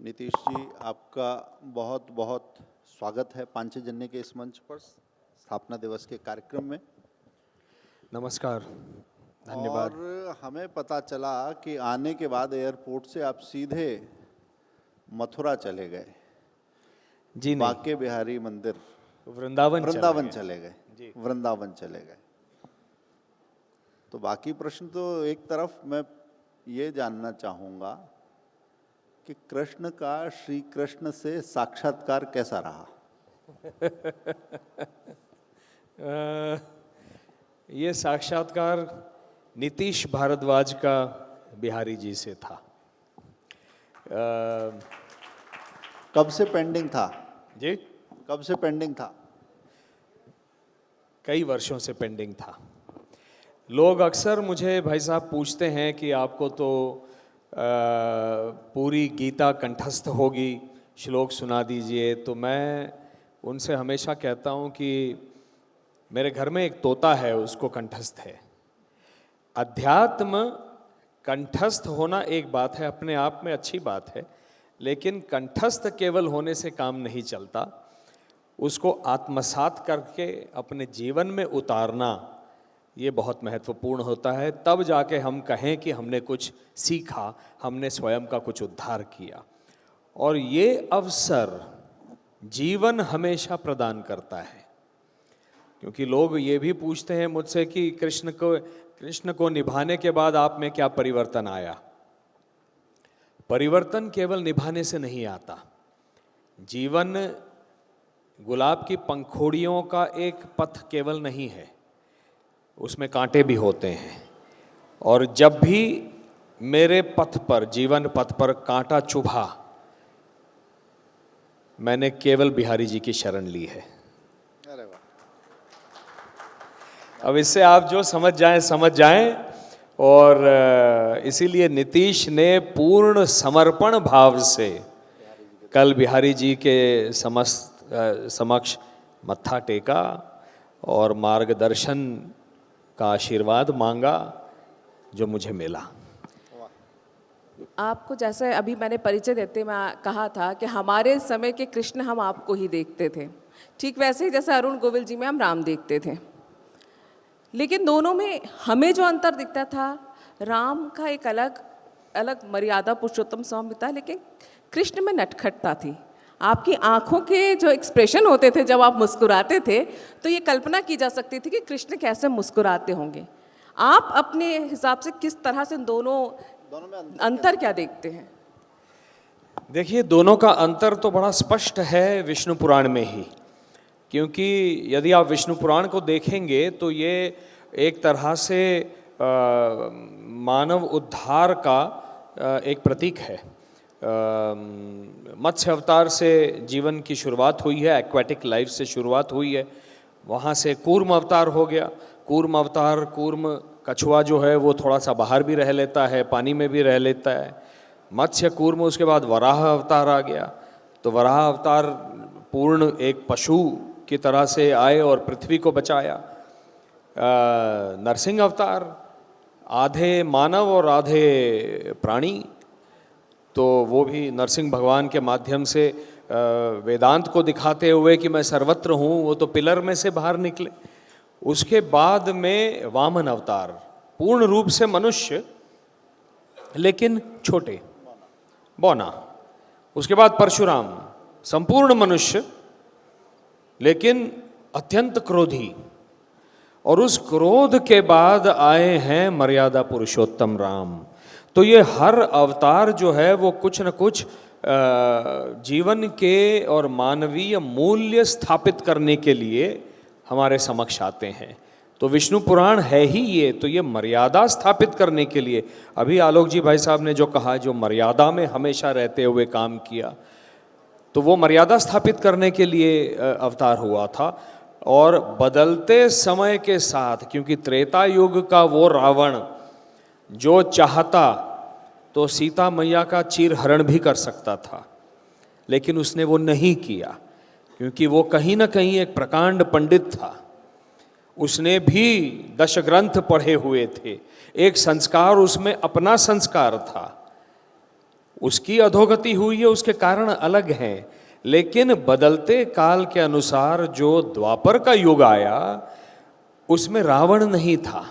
नीतीश जी, आपका बहुत बहुत स्वागत है पांचजन्य के इस मंच पर स्थापना दिवस के कार्यक्रम में। नमस्कार, धन्यवाद। और हमें पता चला कि आने के बाद एयरपोर्ट से आप सीधे मथुरा चले गए, जी नहीं, बांके बिहारी मंदिर, वृंदावन चले गए, जी। वृंदावन चले गए। तो बाकी प्रश्न तो एक तरफ, मैं ये जानना चाहूँगा कि कृष्ण का श्री कृष्ण से साक्षात्कार कैसा रहा? ये साक्षात्कार नीतीश भारद्वाज का बिहारी जी से था। कब से पेंडिंग था? जी, कब से पेंडिंग था? कई वर्षों से पेंडिंग था। लोग अक्सर मुझे भाई साहब पूछते हैं कि आपको तो पूरी गीता कंठस्थ होगी, श्लोक सुना दीजिए। तो मैं उनसे हमेशा कहता हूँ कि मेरे घर में एक तोता है, उसको कंठस्थ है। अध्यात्म कंठस्थ होना एक बात है, अपने आप में अच्छी बात है, लेकिन कंठस्थ केवल होने से काम नहीं चलता। उसको आत्मसात करके अपने जीवन में उतारना, ये बहुत महत्वपूर्ण होता है। तब जाके हम कहें कि हमने कुछ सीखा, हमने स्वयं का कुछ उद्धार किया। और ये अवसर जीवन हमेशा प्रदान करता है, क्योंकि लोग ये भी पूछते हैं मुझसे कि कृष्ण को निभाने के बाद आप में क्या परिवर्तन आया। परिवर्तन केवल निभाने से नहीं आता। जीवन गुलाब की पंखुड़ियों का एक पथ केवल नहीं है, उसमें कांटे भी होते हैं। और जब भी मेरे पथ पर, जीवन पथ पर कांटा चुभा, मैंने केवल बिहारी जी की शरण ली है। अरे वाह! अब इससे आप जो समझ जाएं। और इसीलिए नीतीश ने पूर्ण समर्पण भाव से कल बिहारी जी के समक्ष मत्था टेका और मार्गदर्शन का आशीर्वाद मांगा, जो मुझे मिला। आपको जैसे अभी मैंने परिचय देते मैं कहा था कि हमारे समय के कृष्ण हम आपको ही देखते थे, ठीक वैसे ही जैसे अरुण गोविल जी में हम राम देखते थे। लेकिन दोनों में हमें जो अंतर दिखता था, राम का एक अलग मर्यादा पुरुषोत्तम स्वामी था, लेकिन कृष्ण में नटखटता थी। आपकी आंखों के जो एक्सप्रेशन होते थे जब आप मुस्कुराते थे, तो ये कल्पना की जा सकती थी कि कृष्ण कैसे मुस्कुराते होंगे। आप अपने हिसाब से किस तरह से दोनों में अंतर क्या देखते हैं? देखिए, दोनों का अंतर तो बड़ा स्पष्ट है विष्णु पुराण में ही, क्योंकि यदि आप विष्णु पुराण को देखेंगे तो ये एक तरह से मानव उद्धार का एक प्रतीक है। मत्स्य अवतार से जीवन की शुरुआत हुई है, एक्वेटिक लाइफ से शुरुआत हुई है, वहाँ से कूर्म अवतार हो गया। कूर्म अवतार, कूर्म कछुआ जो है वो थोड़ा सा बाहर भी रह लेता है, पानी में भी रह लेता है। मत्स्य कूर्म, उसके बाद वराह अवतार आ गया। तो वराह अवतार पूर्ण एक पशु की तरह से आए और पृथ्वी को बचाया। नरसिंह अवतार आधे मानव और आधे प्राणी, तो वो भी नरसिंह भगवान के माध्यम से वेदांत को दिखाते हुए कि मैं सर्वत्र हूँ, वो तो पिलर में से बाहर निकले। उसके बाद में वामन अवतार, पूर्ण रूप से मनुष्य लेकिन छोटे, बौना। उसके बाद परशुराम, संपूर्ण मनुष्य लेकिन अत्यंत क्रोधी। और उस क्रोध के बाद आए हैं मर्यादा पुरुषोत्तम राम। तो ये हर अवतार जो है वो कुछ न कुछ जीवन के और मानवीय मूल्य स्थापित करने के लिए हमारे समक्ष आते हैं। तो विष्णु पुराण है ही ये, तो ये मर्यादा स्थापित करने के लिए। अभी आलोक जी भाई साहब ने जो कहा, जो मर्यादा में हमेशा रहते हुए काम किया, तो वो मर्यादा स्थापित करने के लिए अवतार हुआ था। और बदलते समय के साथ, क्योंकि त्रेता युग का वो रावण जो चाहता तो सीता मैया का चीरहरण भी कर सकता था, लेकिन उसने वो नहीं किया, क्योंकि वो कहीं ना कहीं एक प्रकांड पंडित था। उसने भी 10 ग्रंथ पढ़े हुए थे, एक संस्कार उसमें अपना संस्कार था। उसकी अधोगति हुई है, उसके कारण अलग हैं, लेकिन बदलते काल के अनुसार जो द्वापर का युग आया उसमें रावण नहीं था,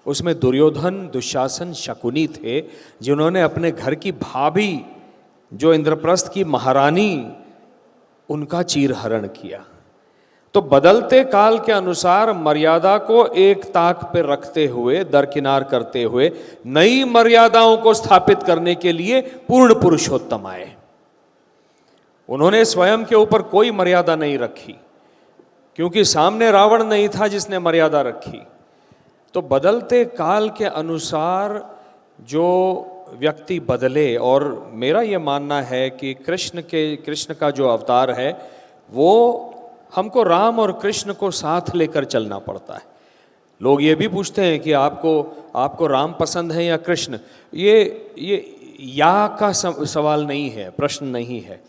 उसमें दुर्योधन, दुशासन, शकुनी थे, जिन्होंने अपने घर की भाभी जो इंद्रप्रस्थ की महारानी, उनका चीरहरण किया। तो बदलते काल के अनुसार मर्यादा को एक ताक पर रखते हुए, दरकिनार करते हुए, नई मर्यादाओं को स्थापित करने के लिए पूर्ण पुरुषोत्तम आए। उन्होंने स्वयं के ऊपर कोई मर्यादा नहीं रखी, क्योंकि सामने रावण नहीं था जिसने मर्यादा रखी। तो बदलते काल के अनुसार जो व्यक्ति बदले, और मेरा ये मानना है कि कृष्ण का जो अवतार है वो हमको राम और कृष्ण को साथ लेकर चलना पड़ता है। लोग ये भी पूछते हैं कि आपको राम पसंद है या कृष्ण। ये या का सवाल नहीं है, प्रश्न नहीं है।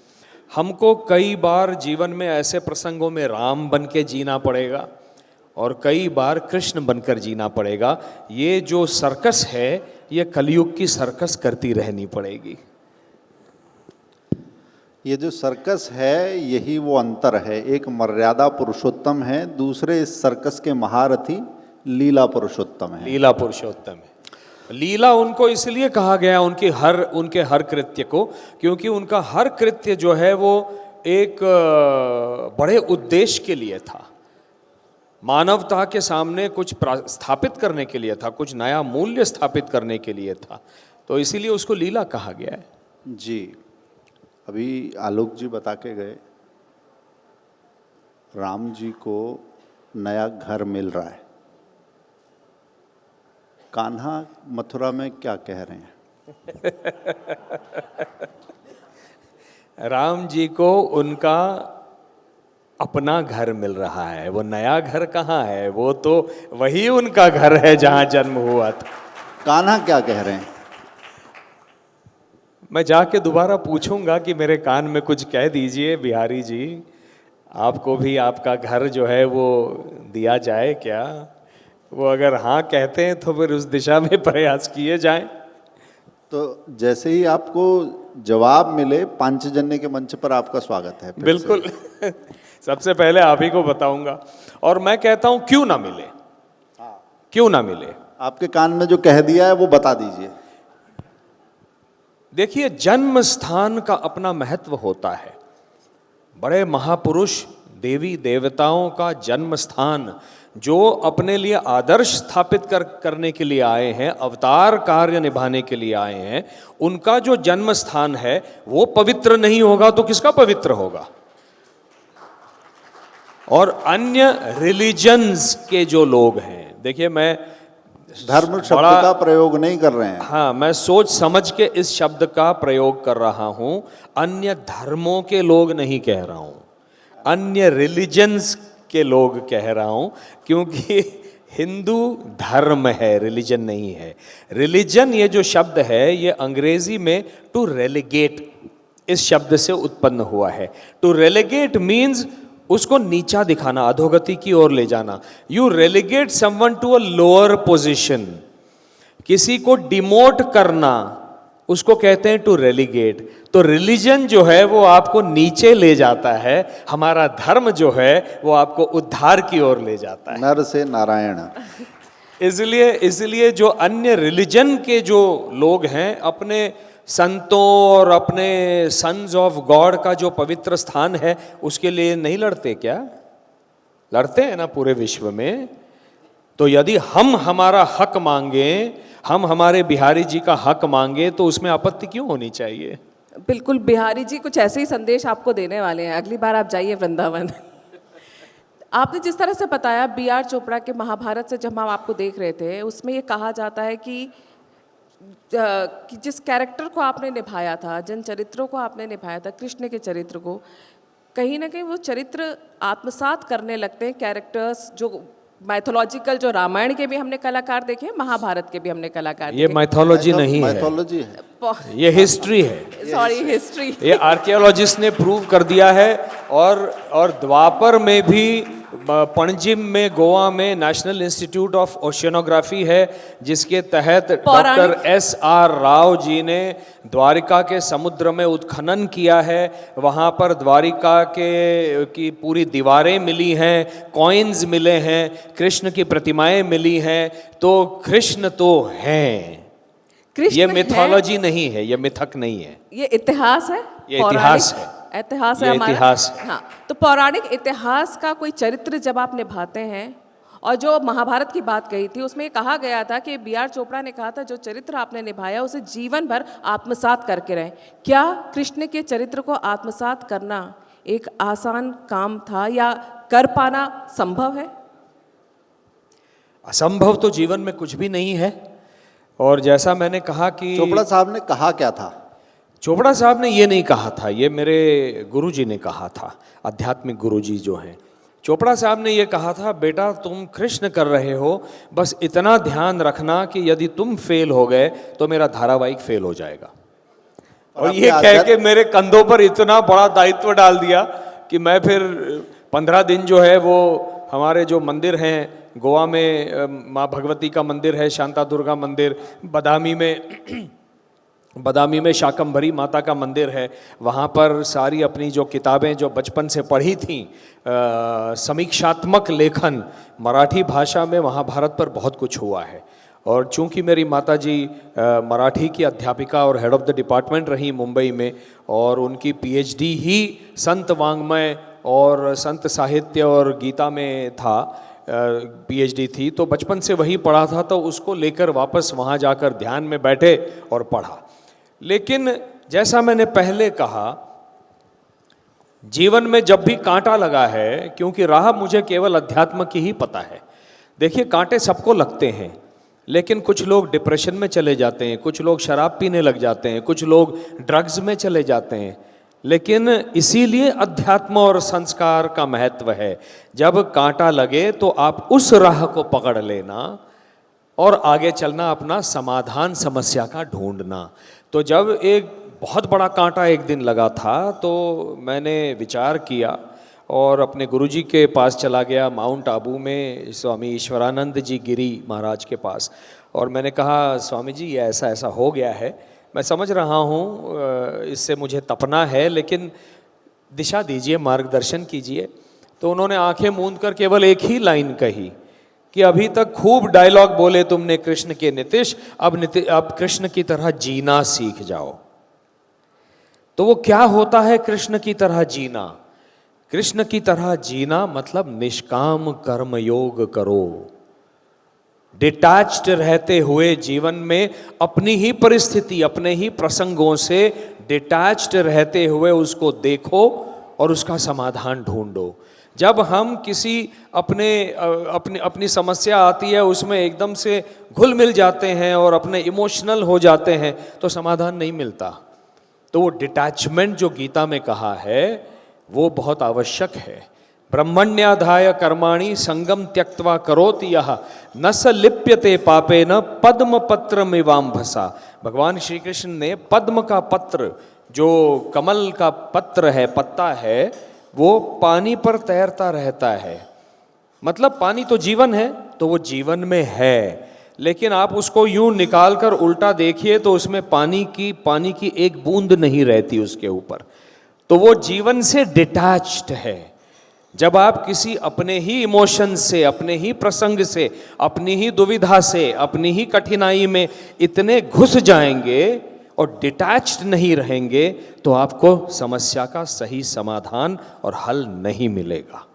हमको कई बार जीवन में ऐसे प्रसंगों में राम बन के जीना पड़ेगा और कई बार कृष्ण बनकर जीना पड़ेगा। ये जो सर्कस है, ये कलयुग की सर्कस करती रहनी पड़ेगी। ये जो सर्कस है यही वो अंतर है। एक मर्यादा पुरुषोत्तम है, दूसरे इस सर्कस के महारथी लीला पुरुषोत्तम है। लीला पुरुषोत्तम है। लीला उनको इसलिए कहा गया उनके हर कृत्य को, क्योंकि उनका हर कृत्य जो है वो एक बड़े उद्देश्य के लिए था, मानवता के सामने कुछ स्थापित करने के लिए था, कुछ नया मूल्य स्थापित करने के लिए था। तो इसीलिए उसको लीला कहा गया है। जी, अभी आलोक जी बता के गए, राम जी को नया घर मिल रहा है। कान्हा मथुरा में क्या कह रहे हैं? राम जी को उनका अपना घर मिल रहा है। वो नया घर कहाँ है, वो तो वही उनका घर है जहाँ जन्म हुआ था। कान्हा क्या कह रहे हैं? मैं जाके दोबारा पूछूंगा कि मेरे कान में कुछ कह दीजिए बिहारी जी, आपको भी आपका घर जो है वो दिया जाए क्या? वो अगर हाँ कहते हैं तो फिर उस दिशा में प्रयास किए जाएं। तो जैसे ही आपको जवाब मिले, पांचजन्य के मंच पर आपका स्वागत है। बिल्कुल। सबसे पहले आप ही को बताऊंगा, और मैं कहता हूं क्यों ना मिले, क्यों ना मिले। आपके कान में जो कह दिया है वो बता दीजिए। देखिए, जन्म स्थान का अपना महत्व होता है। बड़े महापुरुष, देवी देवताओं का जन्म स्थान, जो अपने लिए आदर्श स्थापित करने के लिए आए हैं, अवतार कार्य निभाने के लिए आए हैं, उनका जो जन्म स्थान है वो पवित्र नहीं होगा तो किसका पवित्र होगा? और अन्य रिलीजन्स के जो लोग हैं, देखिए मैं धर्म शब्द का प्रयोग नहीं कर रहे हैं। हाँ, मैं सोच समझ के इस शब्द का प्रयोग कर रहा हूं। अन्य धर्मों के लोग नहीं कह रहा हूं, अन्य रिलीजन्स के लोग कह रहा हूं, क्योंकि हिंदू धर्म है, रिलीजन नहीं है। रिलीजन ये जो शब्द है ये अंग्रेजी में टू रेलिगेट, इस शब्द से उत्पन्न हुआ है। टू रेलिगेट मीन्स उसको नीचा दिखाना, अधोगति की ओर ले जाना। You relegate someone to a lower position, किसी को डिमोट करना, उसको कहते हैं टू रेलिगेट। तो रिलीजन जो है वो आपको नीचे ले जाता है, हमारा धर्म जो है वो आपको उद्धार की ओर ले जाता है, नर से नारायण। इसलिए जो अन्य रिलीजन के जो लोग हैं, अपने संतों और अपने सन्स ऑफ गॉड का जो पवित्र स्थान है उसके लिए नहीं लड़ते क्या? लड़ते हैं ना पूरे विश्व में। तो यदि हम हमारा हक मांगे, हम हमारे बिहारी जी का हक मांगे, तो उसमें आपत्ति क्यों होनी चाहिए? बिल्कुल, बिहारी जी कुछ ऐसे ही संदेश आपको देने वाले हैं। अगली बार आप जाइए वृंदावन। आपने जिस तरह से बताया B.R. चोपड़ा के महाभारत से, जब हम आपको देख रहे थे, उसमें ये कहा जाता है कि जिस कैरेक्टर को आपने निभाया था, जिन चरित्रों को आपने निभाया था, कृष्ण के चरित्र को, कहीं ना कहीं वो चरित्र आत्मसात करने लगते हैं। कैरेक्टर्स जो माइथोलॉजिकल, जो रामायण के भी हमने कलाकार देखे, महाभारत के भी हमने कलाकार ये माइथोलॉजी नहीं है, माइथोलॉजी है, ये हिस्ट्री है। Sorry, history. ये आर्कियोलॉजिस्ट ने प्रूव कर दिया है। और द्वापर में भी पणजिम में, गोवा में नेशनल इंस्टीट्यूट ऑफ ओशियनोग्राफी है, जिसके तहत पौराणिक- डॉक्टर S.R. राव जी ने द्वारिका के समुद्र में उत्खनन किया है। वहाँ पर द्वारिका के की पूरी दीवारें मिली हैं, कॉइन्स मिले हैं, कृष्ण की प्रतिमाएं मिली हैं। तो कृष्ण तो हैं, कृष्ण ये है, मिथोलॉजी नहीं है, ये मिथक नहीं है, ये इतिहास है, ये पौराणिक इतिहास है। इतिहास है ये हमारा। इतिहास है। हाँ, तो पौराणिक इतिहास का कोई चरित्र जब आप निभाते हैं, और जो महाभारत की बात कही थी उसमें कहा गया था कि B.R. चोपड़ा ने कहा था जो चरित्र आपने निभाया उसे जीवन भर आत्मसात करके रहें। क्या कृष्ण के चरित्र को आत्मसात करना एक आसान काम था या कर पाना संभव है? असंभव तो जीवन में कुछ भी नहीं है। और जैसा मैंने कहा कि चोपड़ा साहब ने कहा क्या था? चोपड़ा साहब ने ये नहीं कहा था, ये मेरे गुरुजी ने कहा था, आध्यात्मिक गुरुजी जो हैं। चोपड़ा साहब ने ये कहा था, बेटा तुम कृष्ण कर रहे हो, बस इतना ध्यान रखना कि यदि तुम फेल हो गए तो मेरा धारावाहिक फेल हो जाएगा। और ये कह के मेरे कंधों पर इतना बड़ा दायित्व डाल दिया कि मैं फिर 15 दिन जो है वो हमारे जो मंदिर हैं, गोवा में माँ भगवती का मंदिर है, शांता दुर्गा मंदिर, बदामी में शाकंभरी माता का मंदिर है, वहाँ पर सारी अपनी जो किताबें जो बचपन से पढ़ी थी, समीक्षात्मक लेखन मराठी भाषा में महाभारत पर बहुत कुछ हुआ है। और चूंकि मेरी माताजी मराठी की अध्यापिका और हेड ऑफ द डिपार्टमेंट रही मुंबई में, और उनकी PhD ही संत वाङ्मय और संत साहित्य और गीता में था, PhD थी, तो बचपन से वही पढ़ा था, तो उसको लेकर वापस वहाँ जाकर ध्यान में बैठे और पढ़ा। लेकिन जैसा मैंने पहले कहा, जीवन में जब भी कांटा लगा है, क्योंकि राह मुझे केवल अध्यात्म की ही पता है। देखिए, कांटे सबको लगते हैं, लेकिन कुछ लोग डिप्रेशन में चले जाते हैं, कुछ लोग शराब पीने लग जाते हैं, कुछ लोग ड्रग्स में चले जाते हैं। लेकिन इसीलिए अध्यात्म और संस्कार का महत्व है। जब कांटा लगे तो आप उस राह को पकड़ लेना और आगे चलना, अपना समाधान समस्या का ढूंढना। तो जब एक बहुत बड़ा कांटा एक दिन लगा था, तो मैंने विचार किया और अपने गुरुजी के पास चला गया, माउंट आबू में स्वामी ईश्वरानंद जी गिरी महाराज के पास। और मैंने कहा, स्वामी जी ये ऐसा ऐसा हो गया है, मैं समझ रहा हूँ इससे मुझे तपना है, लेकिन दिशा दीजिए, मार्गदर्शन कीजिए। तो उन्होंने आंखें मूंद कर केवल एक ही लाइन कही कि अभी तक खूब डायलॉग बोले तुमने कृष्ण के नीतीश, अब कृष्ण की तरह जीना सीख जाओ। तो वो क्या होता है कृष्ण की तरह जीना? कृष्ण की तरह जीना मतलब निष्काम कर्म योग करो, डिटैच्ड रहते हुए जीवन में अपनी ही परिस्थिति, अपने ही प्रसंगों से डिटैच्ड रहते हुए उसको देखो और उसका समाधान ढूंढो। जब हम किसी अपनी समस्या आती है उसमें एकदम से घुल मिल जाते हैं और अपने इमोशनल हो जाते हैं, तो समाधान नहीं मिलता। तो वो डिटैचमेंट जो गीता में कहा है वो बहुत आवश्यक है। ब्रह्मण्याधाय कर्माणि संगम त्यक्त्वा करोति यः न स लिप्यते पापेन पद्म पत्रमिवाम्भसा। भगवान श्री कृष्ण ने पद्म का पत्र, जो कमल का पत्र है, पत्ता है, वो पानी पर तैरता रहता है। मतलब पानी तो जीवन है, तो वो जीवन में है, लेकिन आप उसको यूं निकाल कर उल्टा देखिए तो उसमें पानी की एक बूंद नहीं रहती उसके ऊपर। तो वो जीवन से डिटैच्ड है। जब आप किसी अपने ही इमोशन से, अपने ही प्रसंग से, अपनी ही दुविधा से, अपनी ही कठिनाई में इतने घुस जाएंगे और डिटैच्ड नहीं रहेंगे, तो आपको समस्या का सही समाधान और हल नहीं मिलेगा।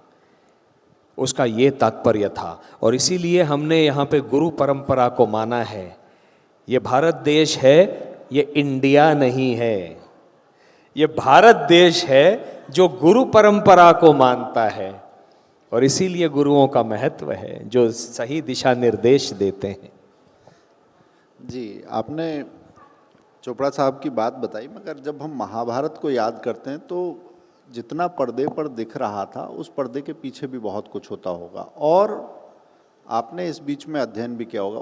उसका ये तात्पर्य था। और इसीलिए हमने यहाँ पे गुरु परंपरा को माना है। ये भारत देश है, ये इंडिया नहीं है। ये भारत देश है जो गुरु परंपरा को मानता है, और इसीलिए गुरुओं का महत्व है जो सही दिशा निर्देश देते हैं। जी, आपने चोपड़ा साहब की बात बताई, मगर जब हम महाभारत को याद करते हैं तो जितना पर्दे पर दिख रहा था, उस पर्दे के पीछे भी बहुत कुछ होता होगा, और आपने इस बीच में अध्ययन भी किया होगा।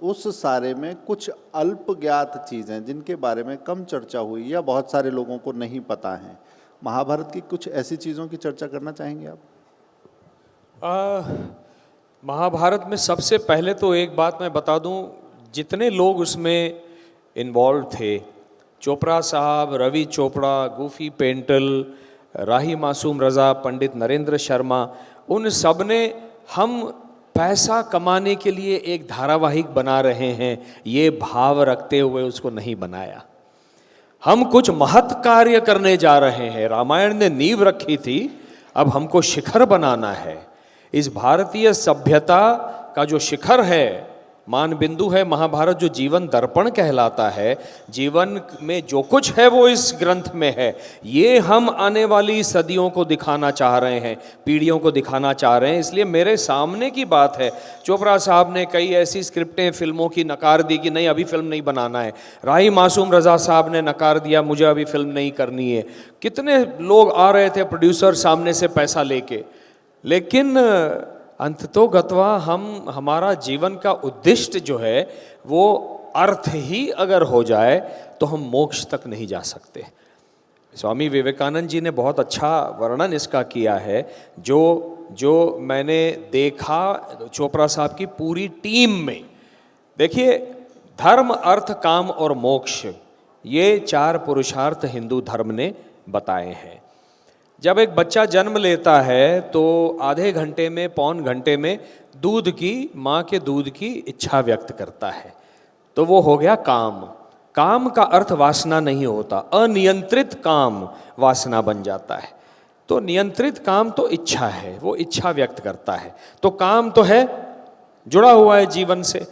उस सारे में कुछ अल्प ज्ञात चीज़ें जिनके बारे में कम चर्चा हुई या बहुत सारे लोगों को नहीं पता है, महाभारत की कुछ ऐसी चीज़ों की चर्चा करना चाहेंगे आप? महाभारत में सबसे पहले तो एक बात मैं बता दूं, जितने लोग उसमें इन्वॉल्व थे, चोपड़ा साहब, रवि चोपड़ा, गूफी पेंटल, राही मासूम रज़ा, पंडित नरेंद्र शर्मा, उन सब ने हम पैसा कमाने के लिए एक धारावाहिक बना रहे हैं ये भाव रखते हुए उसको नहीं बनाया। हम कुछ महत् कार्य करने जा रहे हैं। रामायण ने नींव रखी थी, अब हमको शिखर बनाना है। इस भारतीय सभ्यता का जो शिखर है, मान बिंदु है महाभारत, जो जीवन दर्पण कहलाता है, जीवन में जो कुछ है वो इस ग्रंथ में है। ये हम आने वाली सदियों को दिखाना चाह रहे हैं, पीढ़ियों को दिखाना चाह रहे हैं। इसलिए मेरे सामने की बात है, चोपड़ा साहब ने कई ऐसी स्क्रिप्टें फिल्मों की नकार दी कि नहीं अभी फिल्म नहीं बनाना है। राही मासूम रज़ा साहब ने नकार दिया, मुझे अभी फिल्म नहीं करनी है। कितने लोग आ रहे थे प्रोड्यूसर सामने से पैसा लेके, लेकिन अंततोगत्वा हमारा जीवन का उद्दिष्ट जो है वो अर्थ ही अगर हो जाए तो हम मोक्ष तक नहीं जा सकते। स्वामी विवेकानंद जी ने बहुत अच्छा वर्णन इसका किया है। जो मैंने देखा चोपड़ा साहब की पूरी टीम में, देखिए धर्म, अर्थ, काम और मोक्ष, ये 4 पुरुषार्थ हिंदू धर्म ने बताए हैं। जब एक बच्चा जन्म लेता है तो आधे घंटे में, पौन घंटे में दूध की, माँ के दूध की इच्छा व्यक्त करता है, तो वो हो गया काम। काम का अर्थ वासना नहीं होता, अनियंत्रित काम वासना बन जाता है। तो नियंत्रित काम तो इच्छा है, वो इच्छा व्यक्त करता है, तो काम तो है, जुड़ा हुआ है जीवन से।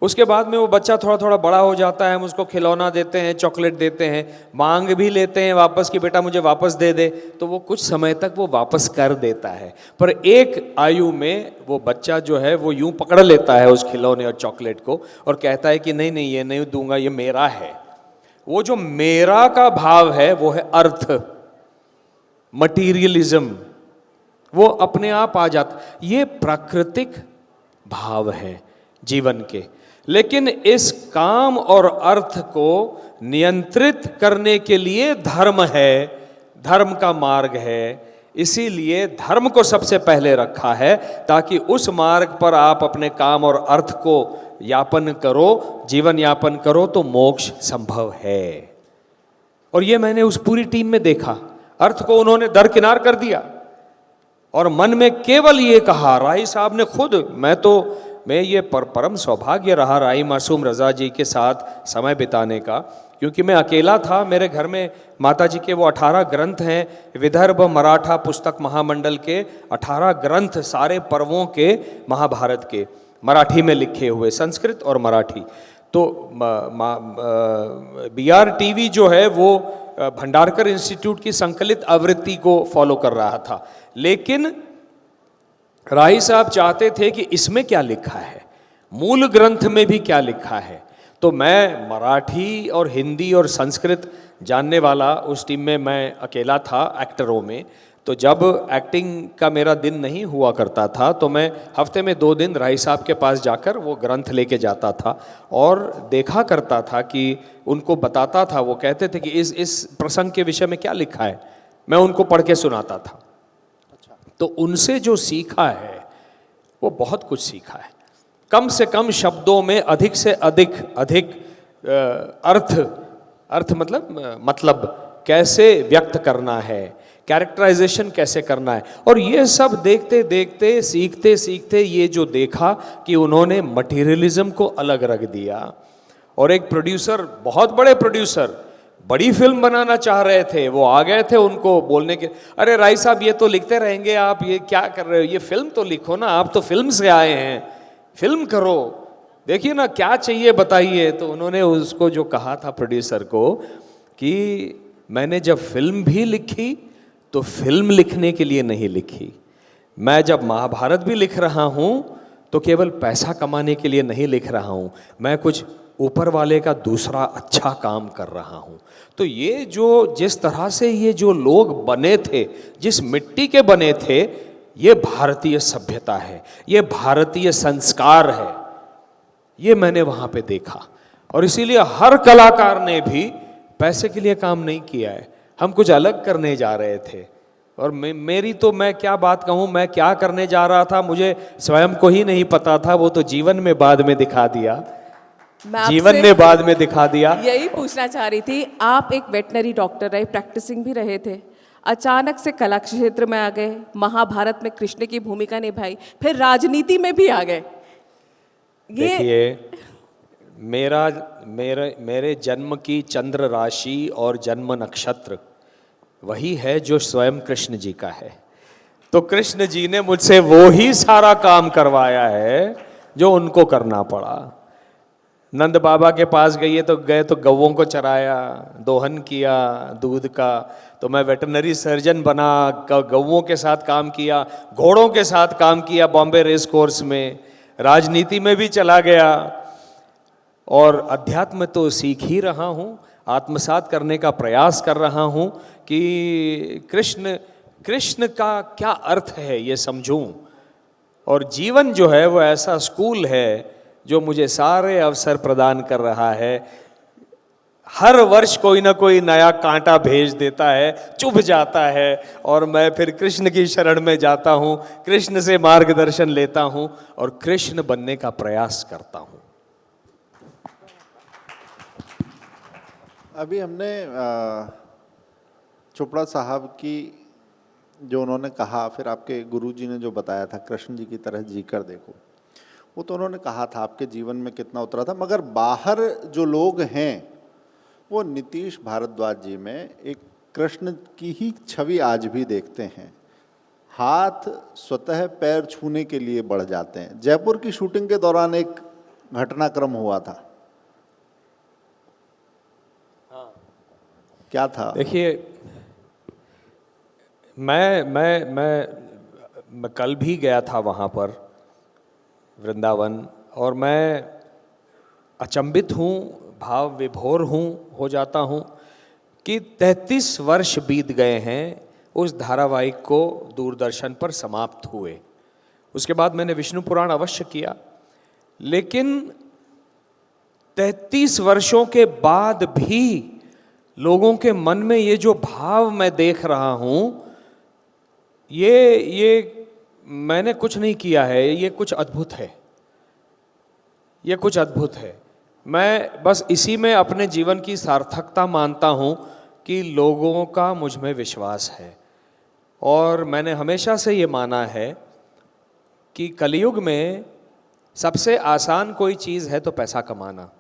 उसके बाद में वो बच्चा थोड़ा थोड़ा बड़ा हो जाता है, हम उसको खिलौना देते हैं, चॉकलेट देते हैं, मांग भी लेते हैं वापस कि बेटा मुझे वापस दे दे, तो वो कुछ समय तक वो वापस कर देता है। पर एक आयु में वो बच्चा जो है वो यूं पकड़ लेता है उस खिलौने और चॉकलेट को और कहता है कि नहीं नहीं ये नहीं दूंगा, ये मेरा है। वो जो मेरा का भाव है वो है अर्थ, मटीरियलिज्म, वो अपने आप आ जाता। ये प्राकृतिक भाव है जीवन के। लेकिन इस काम और अर्थ को नियंत्रित करने के लिए धर्म है, धर्म का मार्ग है। इसीलिए धर्म को सबसे पहले रखा है ताकि उस मार्ग पर आप अपने काम और अर्थ को यापन करो, जीवन यापन करो, तो मोक्ष संभव है। और ये मैंने उस पूरी टीम में देखा। अर्थ को उन्होंने दरकिनार कर दिया और मन में केवल ये कहा, राही साहब ने खुद, मैं ये परम सौभाग्य रहा राही मासूम रज़ा जी के साथ समय बिताने का, क्योंकि मैं अकेला था। मेरे घर में माता जी के वो 18 ग्रंथ हैं, विदर्भ मराठा पुस्तक महामंडल के 18 ग्रंथ, सारे पर्वों के महाभारत के मराठी में लिखे हुए, संस्कृत और मराठी। तो BRTV जो है वो भंडारकर इंस्टीट्यूट की संकलित आवृत्ति को फॉलो कर रहा था, लेकिन राही साहब चाहते थे कि इसमें क्या लिखा है, मूल ग्रंथ में भी क्या लिखा है। तो मैं मराठी और हिंदी और संस्कृत जानने वाला उस टीम में मैं अकेला था एक्टरों में। तो जब एक्टिंग का मेरा दिन नहीं हुआ करता था तो मैं हफ्ते में 2 दिन राही साहब के पास जाकर वो ग्रंथ लेके जाता था और देखा करता था कि उनको बताता था। वो कहते थे कि इस प्रसंग के विषय में क्या लिखा है, मैं उनको पढ़ के सुनाता था। तो उनसे जो सीखा है वो बहुत कुछ सीखा है। कम से कम शब्दों में अधिक से अधिक अर्थ मतलब कैसे व्यक्त करना है, कैरेक्टराइजेशन कैसे करना है। और ये सब देखते देखते सीखते सीखते ये जो देखा कि उन्होंने मटीरियलिज्म को अलग रख दिया। और एक प्रोड्यूसर, बहुत बड़े प्रोड्यूसर, बड़ी फिल्म बनाना चाह रहे थे, वो आ गए थे उनको बोलने के, अरे राही साहब ये तो लिखते रहेंगे, आप ये क्या कर रहे हो, ये फिल्म तो लिखो ना, आप तो फिल्म से आए हैं, फिल्म करो, देखिए ना क्या चाहिए बताइए। तो उन्होंने उसको जो कहा था प्रोड्यूसर को कि मैंने जब फिल्म भी लिखी तो फिल्म लिखने के लिए नहीं लिखी, मैं जब महाभारत भी लिख रहा हूँ तो केवल पैसा कमाने के लिए नहीं लिख रहा हूँ, मैं कुछ ऊपर वाले का दूसरा अच्छा काम कर रहा हूँ। तो ये जो जिस तरह से ये जो लोग बने थे, जिस मिट्टी के बने थे, ये भारतीय सभ्यता है, ये भारतीय संस्कार है, ये मैंने वहाँ पे देखा। और इसीलिए हर कलाकार ने भी पैसे के लिए काम नहीं किया है, हम कुछ अलग करने जा रहे थे। और मेरी तो मैं क्या बात कहूँ, मैं क्या करने जा रहा था मुझे स्वयं को ही नहीं पता था, वो तो जीवन में बाद में दिखा दिया, मैं जीवन आपसे ने बाद में दिखा दिया। यही पूछना चाह रही थी, आप एक वेटनरी डॉक्टर रहे, प्रैक्टिसिंग भी रहे थे, अचानक से कला क्षेत्र में आ गए, महाभारत में कृष्ण की भूमिका निभाई, फिर राजनीति में भी आ गए। देखिए, मेरे जन्म की चंद्र राशि और जन्म नक्षत्र वही है जो स्वयं कृष्ण जी का है। तो कृष्ण जी ने मुझसे वो ही सारा काम करवाया है जो उनको करना पड़ा। नंद बाबा के पास गए तो गौओं को चराया, दोहन किया दूध का, तो मैं वेटरनरी सर्जन बना, गौओं के साथ काम किया, घोड़ों के साथ काम किया बॉम्बे रेस कोर्स में, राजनीति में भी चला गया, और अध्यात्म तो सीख ही रहा हूँ, आत्मसात करने का प्रयास कर रहा हूँ कि कृष्ण का क्या अर्थ है ये समझूं। और जीवन जो है वो ऐसा स्कूल है जो मुझे सारे अवसर प्रदान कर रहा है। हर वर्ष कोई ना कोई नया कांटा भेज देता है, चुभ जाता है, और मैं फिर कृष्ण की शरण में जाता हूँ, कृष्ण से मार्गदर्शन लेता हूँ और कृष्ण बनने का प्रयास करता हूँ। अभी हमने चोपड़ा साहब की जो उन्होंने कहा, फिर आपके गुरुजी ने जो बताया था कृष्ण जी की तरह जी कर देखो, वो तो उन्होंने कहा था आपके जीवन में कितना उतरा था। मगर बाहर जो लोग हैं वो नीतीश भारद्वाज जी में एक कृष्ण की ही छवि आज भी देखते हैं। हाथ स्वतः पैर छूने के लिए बढ़ जाते हैं। जयपुर की शूटिंग के दौरान एक घटनाक्रम हुआ था, क्या था? देखिए, मैं कल भी गया था वहाँ पर वृंदावन, और मैं अचंभित हूँ, भाव विभोर हो जाता हूँ कि 33 वर्ष बीत गए हैं उस धारावाहिक को दूरदर्शन पर समाप्त हुए। उसके बाद मैंने विष्णु पुराण अवश्य किया, लेकिन 33 वर्षों के बाद भी लोगों के मन में ये जो भाव मैं देख रहा हूँ, ये मैंने कुछ नहीं किया है, ये कुछ अद्भुत है, ये कुछ अद्भुत है। मैं बस इसी में अपने जीवन की सार्थकता मानता हूँ कि लोगों का मुझ में विश्वास है। और मैंने हमेशा से ये माना है कि कलयुग में सबसे आसान कोई चीज़ है तो पैसा कमाना,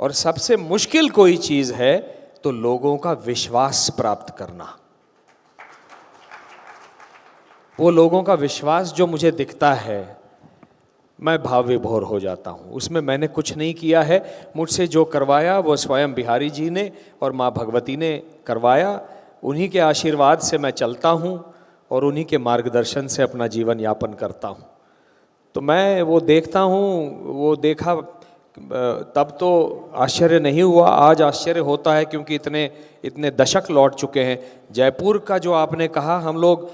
और सबसे मुश्किल कोई चीज़ है तो लोगों का विश्वास प्राप्त करना। वो लोगों का विश्वास जो मुझे दिखता है, मैं भाव विभोर हो जाता हूँ। उसमें मैंने कुछ नहीं किया है, मुझसे जो करवाया वो स्वयं बिहारी जी ने और माँ भगवती ने करवाया। उन्हीं के आशीर्वाद से मैं चलता हूँ और उन्हीं के मार्गदर्शन से अपना जीवन यापन करता हूँ। तो मैं वो देखता हूँ, वो देखा तब तो आश्चर्य नहीं हुआ, आज आश्चर्य होता है क्योंकि इतने दशक लौट चुके हैं। जयपुर का जो आपने कहा, हम लोग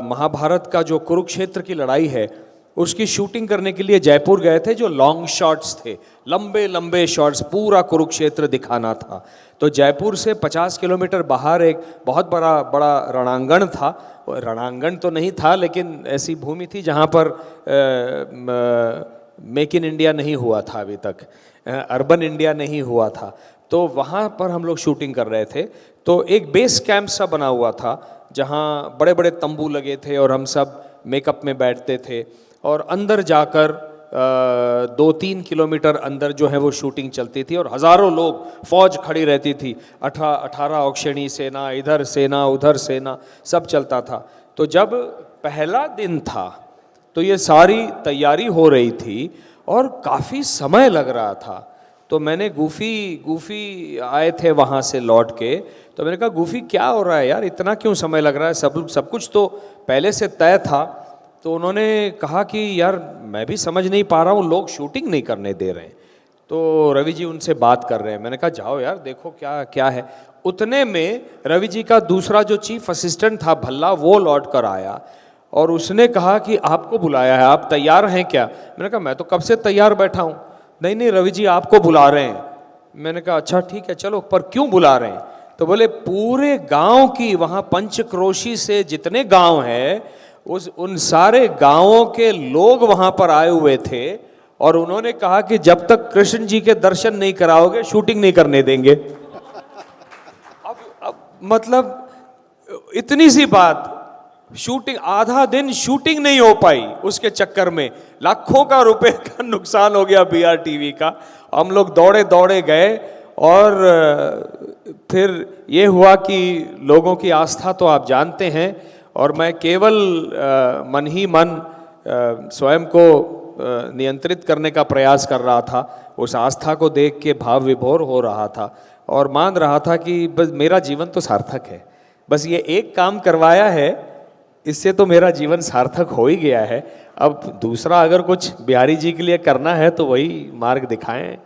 महाभारत का जो कुरुक्षेत्र की लड़ाई है उसकी शूटिंग करने के लिए जयपुर गए थे। जो लॉन्ग शॉट्स थे, लंबे लंबे शॉट्स, पूरा कुरुक्षेत्र दिखाना था। तो जयपुर से 50 किलोमीटर बाहर एक बहुत बड़ा रणआंगण था। रणआंगण तो नहीं था, लेकिन ऐसी भूमि थी जहाँ पर मेक इन इंडिया नहीं हुआ था अभी तक, अर्बन इंडिया नहीं हुआ था। तो वहाँ पर हम लोग शूटिंग कर रहे थे। तो एक बेस कैंप सा बना हुआ था जहाँ बड़े बड़े तंबू लगे थे और हम सब मेकअप में बैठते थे, और अंदर जाकर 2-3 किलोमीटर अंदर जो है वो शूटिंग चलती थी, और हज़ारों लोग, फौज खड़ी रहती थी, 18 औक्षणी सेना, इधर सेना उधर सेना, सब चलता था। तो जब पहला दिन था तो ये सारी तैयारी हो रही थी और काफ़ी समय लग रहा था। तो मैंने गूफी आए थे वहाँ से लौट के, तो मैंने कहा गूफी क्या हो रहा है यार, इतना क्यों समय लग रहा है, सब कुछ तो पहले से तय था। तो उन्होंने कहा कि यार मैं भी समझ नहीं पा रहा हूँ, लोग शूटिंग नहीं करने दे रहे हैं। तो रवि जी उनसे बात कर रहे हैं। मैंने कहा जाओ यार देखो क्या है। उतने में रवि जी का दूसरा जो चीफ असिस्टेंट था भल्ला, वो लौट कर आया और उसने कहा कि आपको बुलाया है, आप तैयार हैं क्या? मैंने कहा मैं तो कब से तैयार बैठा हूँ। नहीं रवि जी आपको बुला रहे हैं। मैंने कहा अच्छा ठीक है चलो, पर क्यों बुला रहे हैं? तो बोले पूरे गांव की, वहां पंचक्रोशी से जितने गांव हैं उन सारे गांवों के लोग वहां पर आए हुए थे और उन्होंने कहा कि जब तक कृष्ण जी के दर्शन नहीं कराओगे शूटिंग नहीं करने देंगे। अब मतलब इतनी सी बात, शूटिंग आधा दिन शूटिंग नहीं हो पाई, उसके चक्कर में लाखों का रुपए का नुकसान हो गया BRTV का। हम लोग दौड़े दौड़े गए और फिर ये हुआ कि लोगों की आस्था तो आप जानते हैं, और मैं केवल मन ही मन स्वयं को नियंत्रित करने का प्रयास कर रहा था। उस आस्था को देख के भाव विभोर हो रहा था और मान रहा था कि बस मेरा जीवन तो सार्थक है, बस ये एक काम करवाया है, इससे तो मेरा जीवन सार्थक हो ही गया है। अब दूसरा अगर कुछ बिहारी जी के लिए करना है तो वही मार्ग दिखाएं।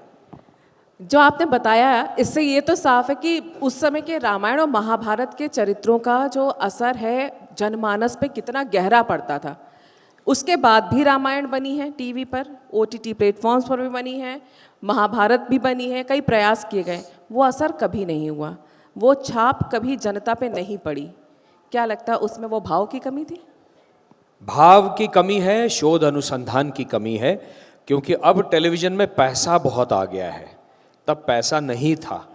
जो आपने बताया इससे ये तो साफ है कि उस समय के रामायण और महाभारत के चरित्रों का जो असर है जनमानस पे कितना गहरा पड़ता था। उसके बाद भी रामायण बनी है टीवी पर, OTT प्लेटफॉर्म्स पर भी बनी है, महाभारत भी बनी है, कई प्रयास किए गए, वो असर कभी नहीं हुआ, वो छाप कभी जनता पे नहीं पड़ी। क्या लगता है उसमें वो भाव की कमी थी? भाव की कमी है, शोध अनुसंधान की कमी है, क्योंकि अब टेलीविज़न में पैसा बहुत आ गया है, तब पैसा नहीं था।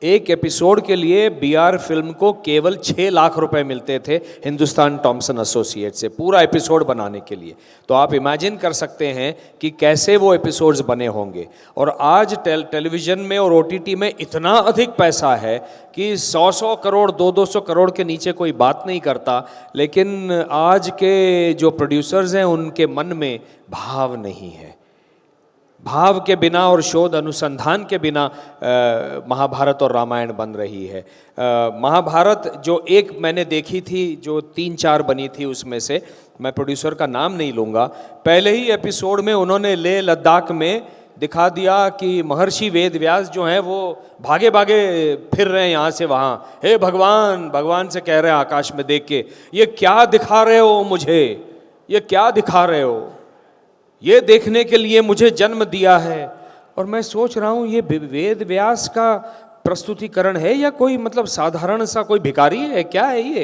एक एपिसोड के लिए BR फिल्म को केवल 6 लाख रुपए मिलते थे हिंदुस्तान टॉमसन एसोसिएट से, पूरा एपिसोड बनाने के लिए। तो आप इमेजिन कर सकते हैं कि कैसे वो एपिसोड्स बने होंगे। और आज टेलीविज़न में और OTT में इतना अधिक पैसा है कि 100 करोड़ 200 करोड़ के नीचे कोई बात नहीं करता, लेकिन आज के जो प्रोड्यूसर्स हैं उनके मन में भाव नहीं है। भाव के बिना और शोध अनुसंधान के बिना महाभारत और रामायण बन रही है। महाभारत जो एक मैंने देखी थी, जो 3-4 बनी थी, उसमें से मैं प्रोड्यूसर का नाम नहीं लूँगा, पहले ही एपिसोड में उन्होंने लेह लद्दाख में दिखा दिया कि महर्षि वेद व्यास जो हैं वो भागे भागे फिर रहे हैं यहाँ से वहाँ। हे भगवान, भगवान से कह रहे हैं आकाश में देख के, ये क्या दिखा रहे हो मुझे, ये क्या दिखा रहे हो, ये देखने के लिए मुझे जन्म दिया है। और मैं सोच रहा हूँ ये वेद व्यास का प्रस्तुतिकरण है या कोई मतलब साधारण सा कोई भिखारी है, क्या है ये,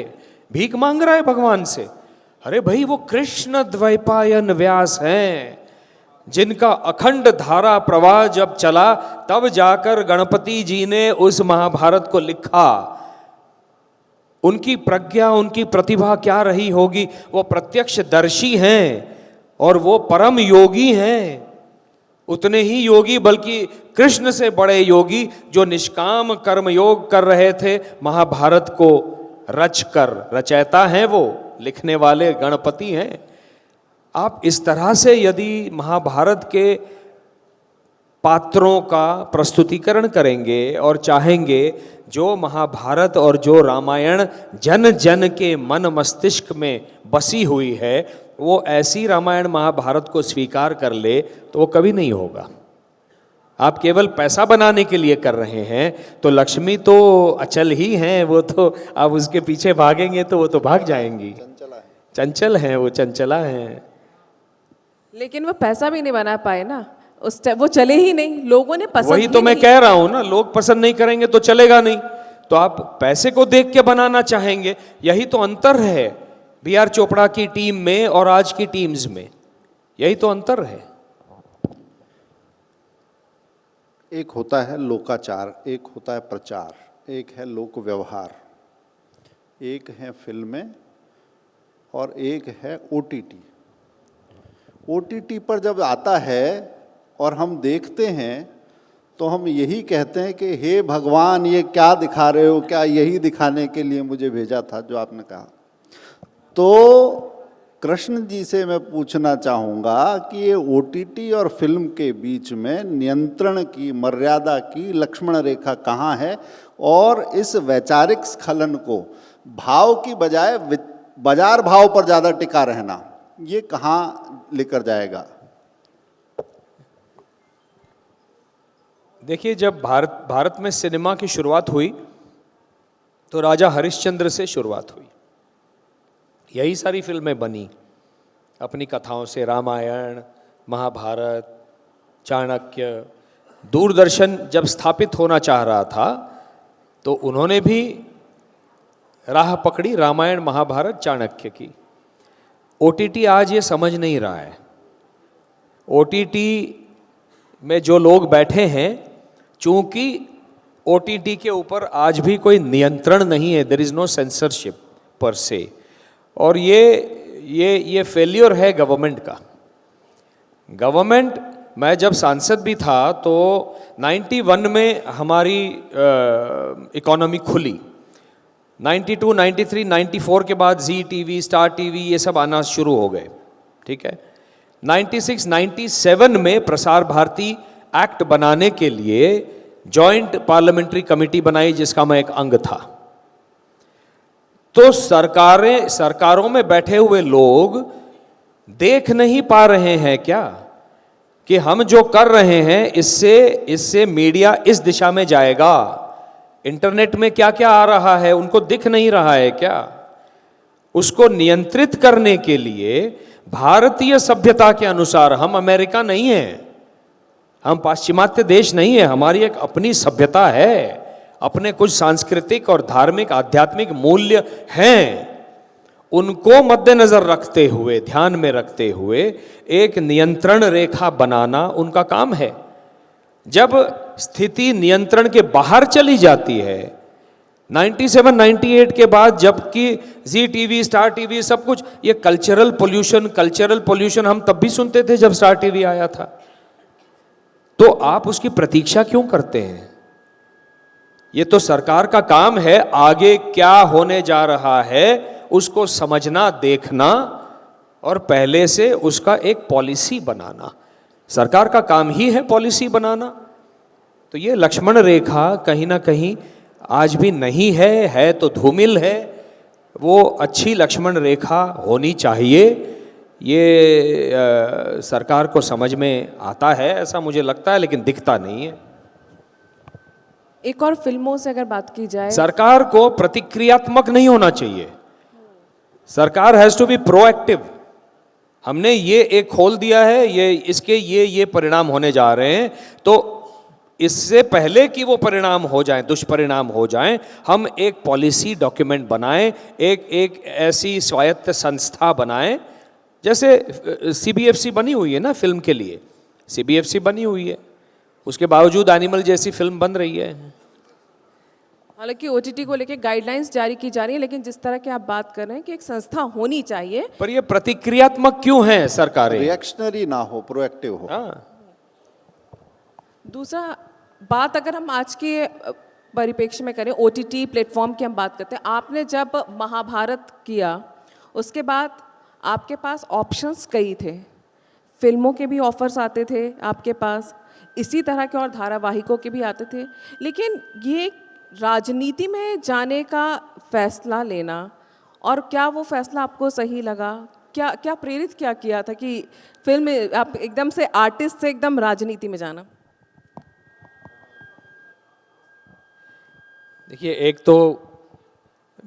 भीख मांग रहा है भगवान से? अरे भाई वो कृष्ण द्वैपायन व्यास हैं, जिनका अखंड धारा प्रवाह जब चला तब जाकर गणपति जी ने उस महाभारत को लिखा। उनकी प्रज्ञा, उनकी प्रतिभा क्या रही होगी, वो प्रत्यक्षदर्शी हैं और वो परम योगी हैं। उतने ही योगी बल्कि कृष्ण से बड़े योगी जो निष्काम कर्म योग कर रहे थे, महाभारत को रच कर, रचयिता हैं वो, लिखने वाले गणपति हैं। आप इस तरह से यदि महाभारत के पात्रों का प्रस्तुतिकरण करेंगे और चाहेंगे जो महाभारत और जो रामायण जन जन के मन मस्तिष्क में बसी हुई है, वो ऐसी रामायण महाभारत को स्वीकार कर ले, तो वो कभी नहीं होगा। आप केवल पैसा बनाने के लिए कर रहे हैं, तो लक्ष्मी तो अचल ही हैं, वो तो आप उसके पीछे भागेंगे तो वो तो भाग जाएंगी। चंचल हैं, वो चंचला हैं। लेकिन वो पैसा भी नहीं बना पाए ना, वो चले ही नहीं, लोगों ने पसंद वही तो मैं कह रहा हूं ना, लोग पसंद नहीं करेंगे तो चलेगा नहीं। तो आप पैसे को देख के बनाना चाहेंगे, यही तो अंतर है BR चोपड़ा की टीम में और आज की टीम्स में, यही तो अंतर है। एक होता है लोकाचार, एक होता है प्रचार, एक है लोक व्यवहार, एक है फिल्में और एक है OTT। OTT पर जब आता है और हम देखते हैं तो हम यही कहते हैं कि हे भगवान, ये क्या दिखा रहे हो, क्या यही दिखाने के लिए मुझे भेजा था जो आपने कहा? तो कृष्ण जी से मैं पूछना चाहूँगा कि ये OTT और फिल्म के बीच में नियंत्रण की, मर्यादा की लक्ष्मण रेखा कहाँ है, और इस वैचारिक स्खलन को भाव की बजाय बाजार भाव पर ज़्यादा टिका रहना, ये कहाँ लेकर जाएगा? देखिए, जब भारत में सिनेमा की शुरुआत हुई तो राजा हरिश्चंद्र से शुरुआत हुई, यही सारी फिल्में बनी अपनी कथाओं से, रामायण, महाभारत, चाणक्य। दूरदर्शन जब स्थापित होना चाह रहा था तो उन्होंने भी राह पकड़ी रामायण महाभारत चाणक्य की। ओटीटी आज ये समझ नहीं रहा है। ओटीटी में जो लोग बैठे हैं, चूंकि ओटीटी के ऊपर आज भी कोई नियंत्रण नहीं है, देयर इज नो सेंसरशिप पर से, और ये फेल्योर है गवर्नमेंट का। गवर्नमेंट, मैं जब सांसद भी था तो 91 में हमारी इकोनॉमी खुली, 92, 93, 94 के बाद जी टीवी, स्टार टीवी ये सब आना शुरू हो गए, ठीक है। 96, 97 में प्रसार भारती एक्ट बनाने के लिए जॉइंट पार्लियामेंट्री कमेटी बनाई, जिसका मैं एक अंग था। तो सरकारों में बैठे हुए लोग देख नहीं पा रहे हैं क्या कि हम जो कर रहे हैं इससे मीडिया इस दिशा में जाएगा। इंटरनेट में क्या क्या आ रहा है उनको दिख नहीं रहा है क्या? उसको नियंत्रित करने के लिए भारतीय सभ्यता के अनुसार, हम अमेरिका नहीं है, हम पाश्चिमात्य देश नहीं है, हमारी एक अपनी सभ्यता है, अपने कुछ सांस्कृतिक और धार्मिक आध्यात्मिक मूल्य हैं, उनको मद्देनजर रखते हुए, ध्यान में रखते हुए एक नियंत्रण रेखा बनाना उनका काम है। जब स्थिति नियंत्रण के बाहर चली जाती है, 97, 98 के बाद, जबकि जी टीवी, स्टार टीवी सब कुछ, ये कल्चरल पोल्यूशन हम तब भी सुनते थे जब स्टार टीवी आया था। तो आप उसकी प्रतीक्षा क्यों करते हैं? ये तो सरकार का काम है, आगे क्या होने जा रहा है उसको समझना, देखना और पहले से उसका एक पॉलिसी बनाना। सरकार का काम ही है पॉलिसी बनाना। तो ये लक्ष्मण रेखा कहीं ना कहीं आज भी नहीं है तो धूमिल है। वो अच्छी लक्ष्मण रेखा होनी चाहिए। ये सरकार को समझ में आता है ऐसा मुझे लगता है, लेकिन दिखता नहीं है। एक और फिल्मों से अगर बात की जाए, सरकार को प्रतिक्रियात्मक नहीं होना चाहिए। सरकार हैज टू बी प्रोएक्टिव। हमने ये एक खोल दिया है, ये परिणाम होने जा रहे हैं, तो इससे पहले कि वो परिणाम हो जाएं, दुष्परिणाम हो जाएं, हम एक पॉलिसी डॉक्यूमेंट बनाएं, एक ऐसी स्वायत्त संस्था बनाएं। जैसे सीबीएफसी बनी हुई है ना फिल्म के लिए, सीबीएफसी बनी हुई है, उसके बावजूद एनिमल जैसी फिल्म बन रही है। हालांकि ओटीटी को लेके गाइडलाइंस जारी की जा रही है, लेकिन जिस तरह की आप बात कर रहे हैं कि एक संस्था होनी चाहिए, पर ये प्रतिक्रियात्मक क्यों है सरकारें? रिएक्शनरी ना हो, प्रोएक्टिव हो। हाँ। दूसरा बात अगर हम आज के परिप्रेक्ष्य में करें, ओटीटी प्लेटफॉर्म की हम बात करते हैं। आपने जब महाभारत किया उसके बाद आपके पास ऑप्शंस कई थे, फिल्मों के भी ऑफर्स आते थे आपके पास, इसी तरह के और धारावाहिकों के भी आते थे, लेकिन ये राजनीति में जाने का फैसला लेना, और क्या वो फैसला आपको सही लगा? क्या क्या प्रेरित क्या किया था कि फिल्म आप एकदम से आर्टिस्ट से एकदम राजनीति में जाना? देखिए, एक तो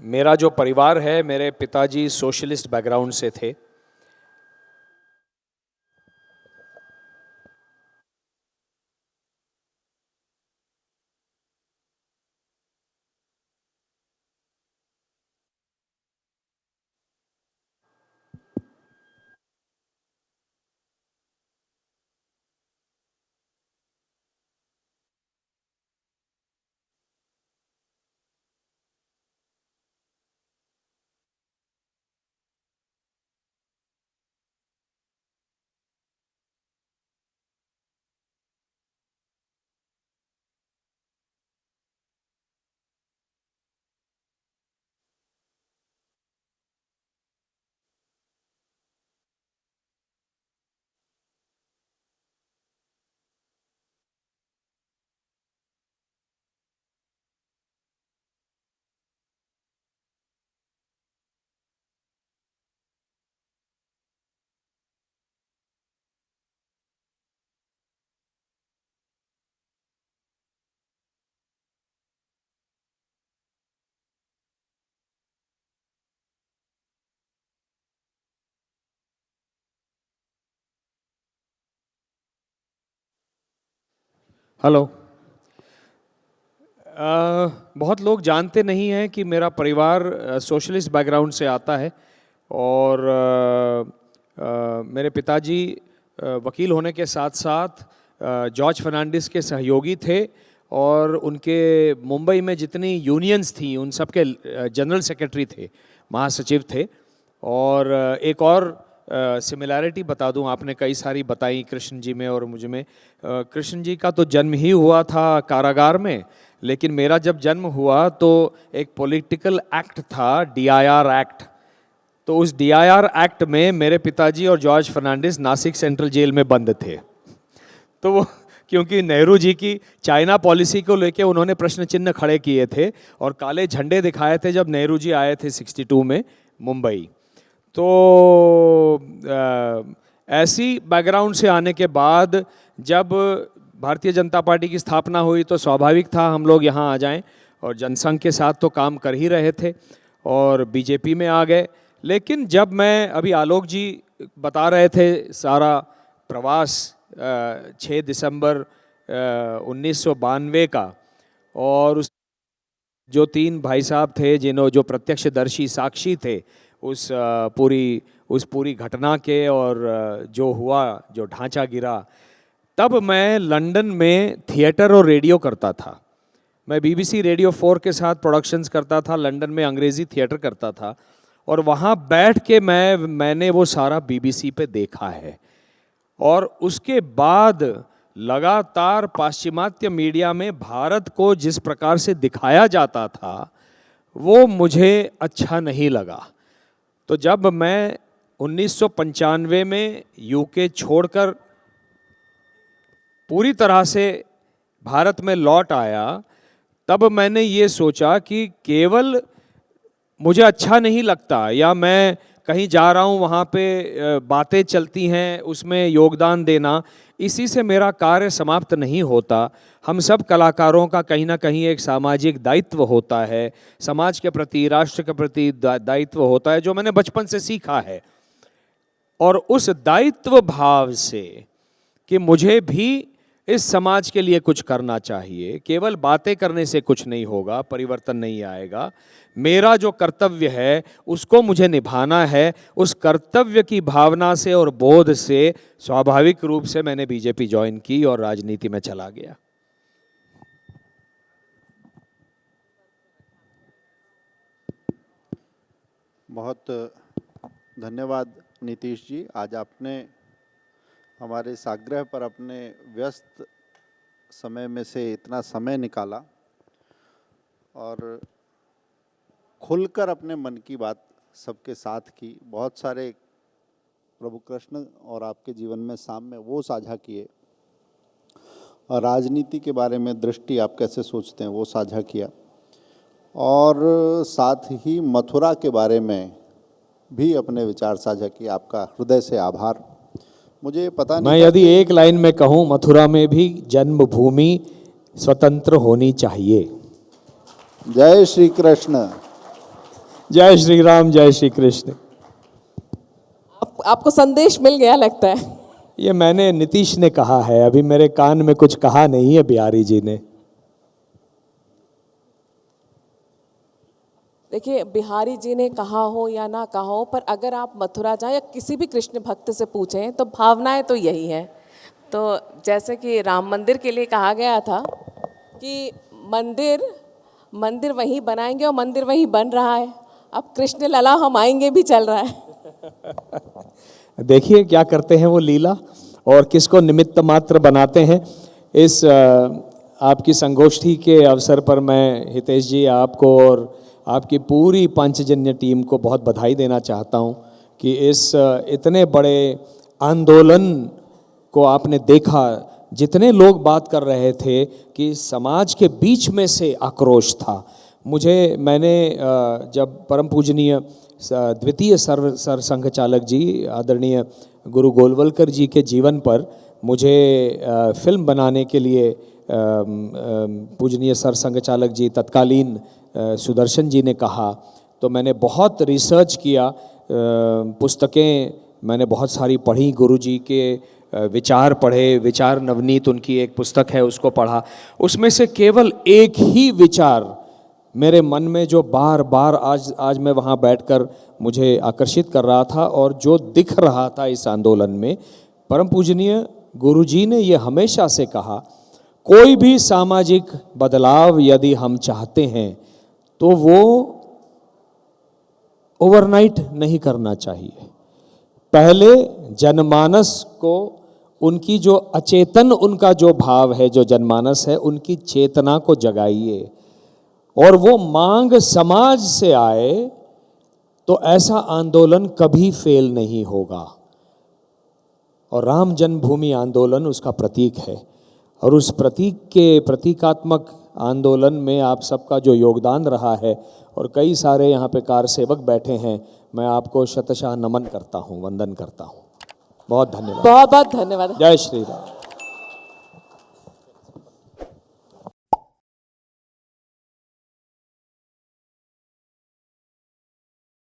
मेरा जो परिवार है, मेरे पिताजी सोशलिस्ट बैकग्राउंड से थे। हेलो। बहुत लोग जानते नहीं हैं कि मेरा परिवार सोशलिस्ट बैकग्राउंड से आता है और मेरे पिताजी वकील होने के साथ साथ जॉर्ज फर्नांडिस के सहयोगी थे और उनके मुंबई में जितनी यूनियंस थी उन सब के जनरल सेक्रेटरी थे, महासचिव थे। और एक और सिमिलैरिटी बता दूं, आपने कई सारी बताई कृष्ण जी में और मुझ में। कृष्ण जी का तो जन्म ही हुआ था कारागार में, लेकिन मेरा जब जन्म हुआ तो एक पॉलिटिकल एक्ट था, DIR एक्ट। तो उस DIR एक्ट में मेरे पिताजी और जॉर्ज फर्नांडिस नासिक सेंट्रल जेल में बंद थे। तो वो क्योंकि नेहरू जी की चाइना पॉलिसी को लेके उन्होंने प्रश्न चिन्ह खड़े किए थे और काले झंडे दिखाए थे जब नेहरू जी आए थे 62 में मुंबई। तो ऐसी बैकग्राउंड से आने के बाद जब भारतीय जनता पार्टी की स्थापना हुई तो स्वाभाविक था हम लोग यहाँ आ जाएं, और जनसंघ के साथ तो काम कर ही रहे थे और बीजेपी में आ गए। लेकिन जब मैं अभी आलोक जी बता रहे थे सारा प्रवास 6 दिसंबर 1992 का, और उस जो 3 भाई साहब थे जो प्रत्यक्षदर्शी साक्षी थे उस पूरी घटना के, और जो हुआ, जो ढांचा गिरा, तब मैं लंदन में थिएटर और रेडियो करता था। मैं BBC रेडियो 4 के साथ प्रोडक्शंस करता था, लंदन में अंग्रेज़ी थिएटर करता था, और वहाँ बैठ के मैंने वो सारा BBC पे देखा है। और उसके बाद लगातार पाश्चिमात्य मीडिया में भारत को जिस प्रकार से दिखाया जाता था वो मुझे अच्छा नहीं लगा। तो जब मैं 1995 में UK छोड़कर पूरी तरह से भारत में लौट आया, तब मैंने ये सोचा कि केवल मुझे अच्छा नहीं लगता या मैं कहीं जा रहा हूँ वहाँ पे बातें चलती हैं उसमें योगदान देना, इसी से मेरा कार्य समाप्त नहीं होता। हम सब कलाकारों का कहीं ना कहीं एक सामाजिक दायित्व होता है, समाज के प्रति, राष्ट्र के प्रति दायित्व होता है, जो मैंने बचपन से सीखा है। और उस दायित्व भाव से कि मुझे भी इस समाज के लिए कुछ करना चाहिए, केवल बातें करने से कुछ नहीं होगा, परिवर्तन नहीं आएगा, मेरा जो कर्तव्य है उसको मुझे निभाना है, उस कर्तव्य की भावना से और बोध से स्वाभाविक रूप से मैंने बीजेपी ज्वाइन की और राजनीति में चला गया। बहुत धन्यवाद नीतीश जी, आज आपने हमारे इस आग्रह पर अपने व्यस्त समय में से इतना समय निकाला और खुलकर अपने मन की बात सबके साथ की। बहुत सारे प्रभु कृष्ण और आपके जीवन में सामने वो साझा किए, और राजनीति के बारे में दृष्टि आप कैसे सोचते हैं वो साझा किया, और साथ ही मथुरा के बारे में भी अपने विचार साझा किए। आपका हृदय से आभार। मुझे पता नहीं, मैं यदि एक लाइन में कहूँ, मथुरा में भी जन्मभूमि स्वतंत्र होनी चाहिए। जय श्री कृष्ण। जय श्री राम, जय श्री कृष्ण। आपको संदेश मिल गया लगता है। ये मैंने नीतीश ने कहा है, अभी मेरे कान में कुछ कहा नहीं है बिहारी जी ने। देखिए, बिहारी जी ने कहा हो या ना कहा हो, पर अगर आप मथुरा जाएं या किसी भी कृष्ण भक्त से पूछें तो भावनाएं तो यही हैं। तो जैसे कि राम मंदिर के लिए कहा गया था कि मंदिर वहीं बनाएंगे और मंदिर वहीं बन रहा है, अब कृष्ण लला हम आएंगे भी चल रहा है। देखिए क्या करते हैं वो लीला, और किसको निमित्त मात्र बनाते हैं। इस आपकी संगोष्ठी के अवसर पर मैं हितेश जी, आपको और आपकी पूरी पांचजन्य टीम को बहुत बधाई देना चाहता हूं कि इस इतने बड़े आंदोलन को आपने देखा। जितने लोग बात कर रहे थे कि समाज के बीच में से आक्रोश था, मैंने जब परम पूजनीय द्वितीय सर संघ चालक जी आदरणीय गुरु गोलवलकर जी के जीवन पर मुझे फिल्म बनाने के लिए पूजनीय सर संघ चालक जी तत्कालीन सुदर्शन जी ने कहा, तो मैंने बहुत रिसर्च किया, पुस्तकें मैंने बहुत सारी पढ़ी, गुरु जी के विचार पढ़े, विचार नवनीत उनकी एक पुस्तक है उसको पढ़ा। उसमें से केवल एक ही विचार मेरे मन में जो बार बार आज मैं वहाँ बैठकर मुझे आकर्षित कर रहा था और जो दिख रहा था इस आंदोलन में, परम पूजनीय गुरुजी ने ये हमेशा से कहा, कोई भी सामाजिक बदलाव यदि हम चाहते हैं तो वो ओवरनाइट नहीं करना चाहिए। पहले जनमानस को, उनकी जो अचेतन, उनका जो भाव है, जो जनमानस है, उनकी चेतना को जगाइए और वो मांग समाज से आए तो ऐसा आंदोलन कभी फेल नहीं होगा। और राम जन्मभूमि आंदोलन उसका प्रतीक है और उस प्रतीक के प्रतीकात्मक आंदोलन में आप सबका जो योगदान रहा है और कई सारे यहाँ पे कारसेवक बैठे हैं, मैं आपको शतशः नमन करता हूँ, वंदन करता हूँ। बहुत धन्यवाद। बहुत बहुत धन्यवाद। जय श्री राम।